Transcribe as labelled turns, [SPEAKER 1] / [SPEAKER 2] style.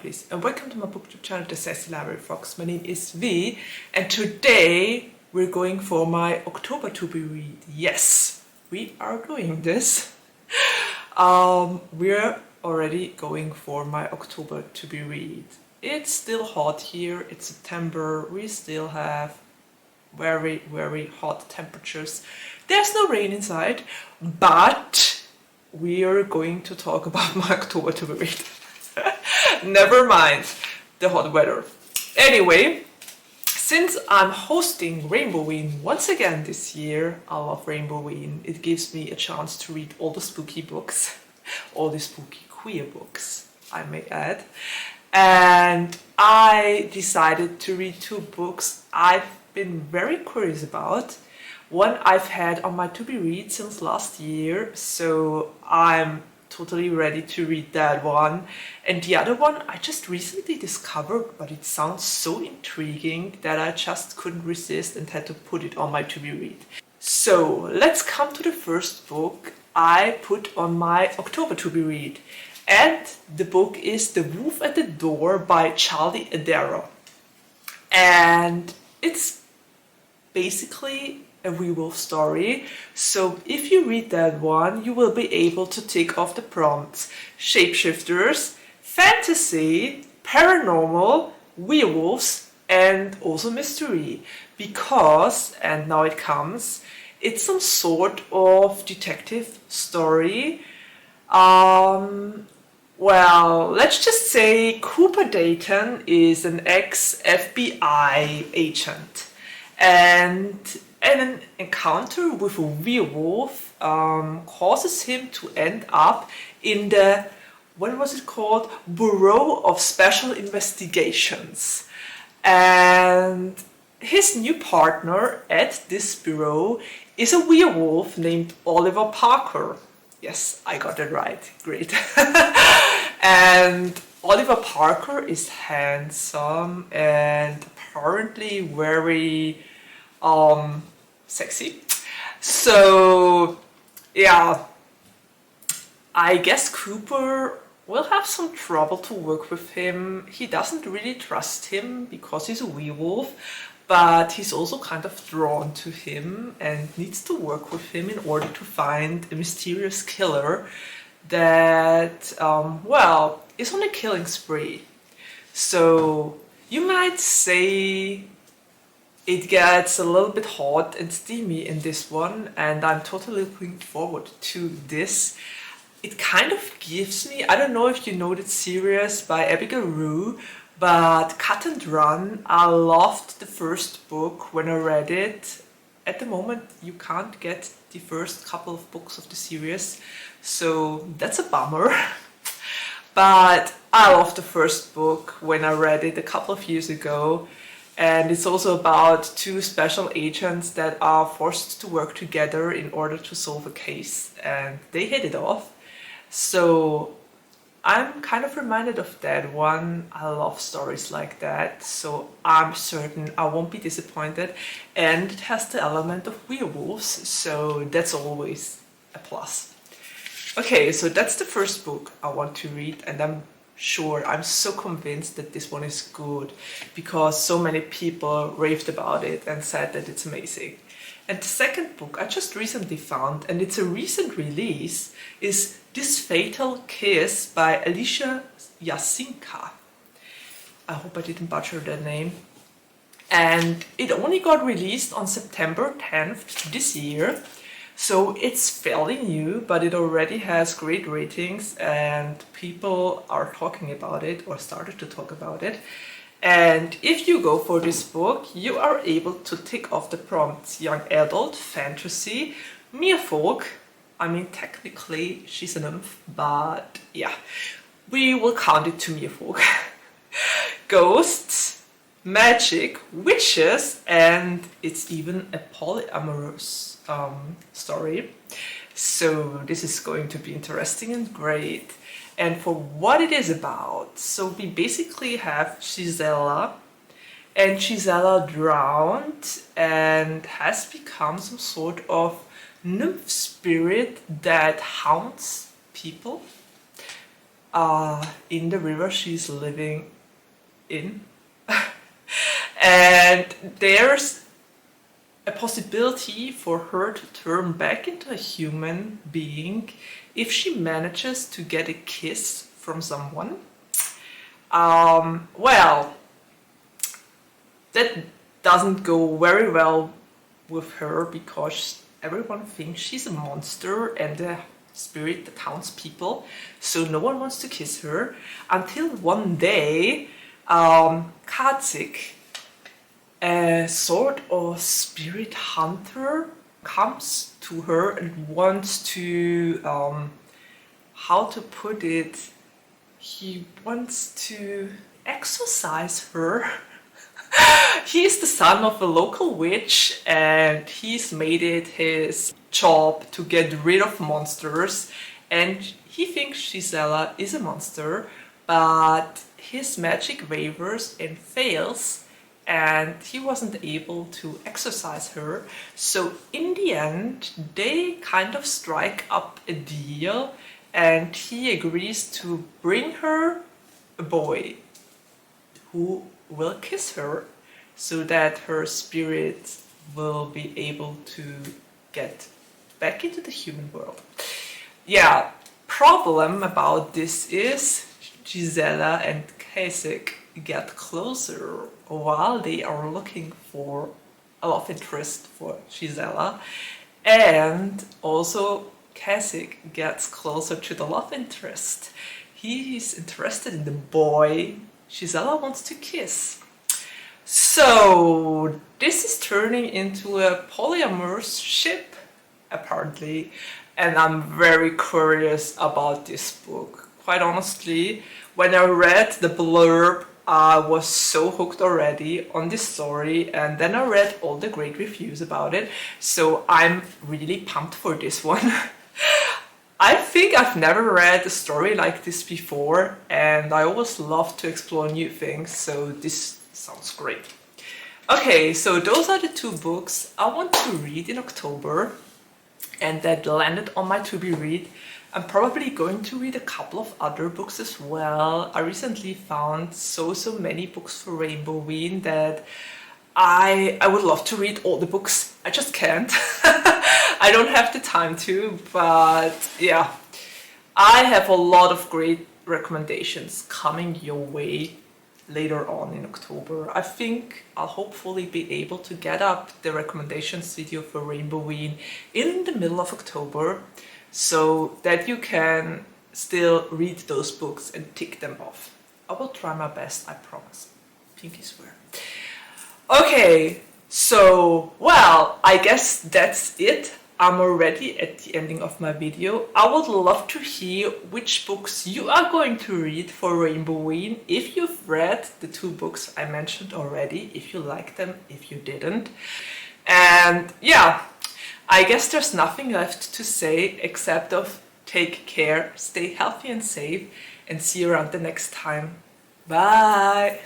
[SPEAKER 1] lovelies, and welcome to my BookTube channel, The Sassy Library Fox. My name is V, and today we're going for my October to be read. Yes, we are doing this. We're already going for my October to be read. It's still hot here, it's September, we still have very, very hot temperatures. There's no rain inside, but we are going to talk about my October to be read. Never mind the hot weather. Anyway, since I'm hosting Rainboween once again this year, I love Rainboween. It gives me a chance to read all the spooky books, all the spooky queer books, I may add. And I decided to read two books I've been very curious about. One I've had on my to be read since last year, so I'm totally ready to read that one. And the other one I just recently discovered, but it sounds so intriguing that I just couldn't resist and had to put it on my to be read. So let's come to the first book I put on my October to be read. And the book is The Wolf at the Door by Charlie Adhara. And it's basically a werewolf story, so if you read that one, you will be able to tick off the prompts: shapeshifters, fantasy, paranormal, werewolves, and also mystery. Because, and now it comes, it's some sort of detective story. Well, let's just say Cooper Dayton is an ex-FBI agent, and an encounter with a werewolf causes him to end up in the, what was it called? Bureau of Special Investigations. And his new partner at this bureau is a werewolf named Oliver Parker. Yes, I got it right. Great. And Oliver Parker is handsome and apparently very sexy. So yeah, I guess Cooper will have some trouble to work with him. He doesn't really trust him because he's a werewolf, but he's also kind of drawn to him and needs to work with him in order to find a mysterious killer that, well, is on a killing spree. So you might say it gets a little bit hot and steamy in this one, and I'm totally looking forward to this. It kind of gives me, I don't know if you know that series by Abigail Rue, but Cut and Run. I loved the first book when I read it. At the moment you can't get the first couple of books of the series, so that's a bummer. But I loved the first book when I read it a couple of years ago. And it's also about two special agents that are forced to work together in order to solve a case, and they hit it off. So I'm kind of reminded of that one. I love stories like that, so I'm certain I won't be disappointed. And it has the element of werewolves, so that's always a plus. Okay, so that's the first book I want to read, and I'm so convinced that this one is good because so many people raved about it and said that it's amazing. And the second book I just recently found, and it's a recent release, is This Fatal Kiss by Alicia Jasinska. I hope I didn't butcher that name. And it only got released on September 10th this year. So it's fairly new, but it already has great ratings and people are talking about it or started to talk about it. And if you go for this book, you are able to tick off the prompts: young adult, fantasy, merfolk. I mean, technically she's a nymph, but yeah, we will count it to merfolk. Ghosts, magic, witches, and it's even a polyamorous story. So this is going to be interesting and great. And for what it is about, so we basically have Gisela, and Gisela drowned and has become some sort of nymph spirit that haunts people. in the river she's living in. And there's a possibility for her to turn back into a human being if she manages to get a kiss from someone. Well, that doesn't go very well with her because everyone thinks she's a monster and a spirit that haunts people, so no one wants to kiss her until one day Kazik, a sort of spirit hunter, comes to her and wants to, how to put it, he wants to exorcise her. He's the son of a local witch and he's made it his job to get rid of monsters, and he thinks Gisela is a monster, but his magic wavers and fails and he wasn't able to exorcise her. So in the end they kind of strike up a deal and he agrees to bring her a boy who will kiss her so that her spirit will be able to get back into the human world. Yeah, problem about this is Gisela and Kasich get closer while they are looking for a love interest for Gisela, and also Kasich gets closer to the love interest. He is interested in the boy Gisela wants to kiss. So this is turning into a polyamorous ship, apparently, and I'm very curious about this book. Quite honestly, when I read the blurb, I was so hooked already on this story, and then I read all the great reviews about it, so I'm really pumped for this one. I think I've never read a story like this before, and I always love to explore new things, so this sounds great. Okay, so those are the two books I want to read in October and that landed on my to-be read. I'm probably going to read a couple of other books as well. I recently found so many books for Rainboween that I would love to read all the books. I just can't. I don't have the time to, but yeah. I have a lot of great recommendations coming your way later on in October. I think I'll hopefully be able to get up the recommendations video for Rainboween in the middle of October so that you can still read those books and tick them off. I will try my best, I promise. Pinky swear. Okay, so, well, I guess that's it. I'm already at the ending of my video. I would love to hear which books you are going to read for Rainboween, if you've read the two books I mentioned already, if you like them, if you didn't. And yeah, I guess there's nothing left to say except of take care, stay healthy and safe, and see you around the next time. Bye!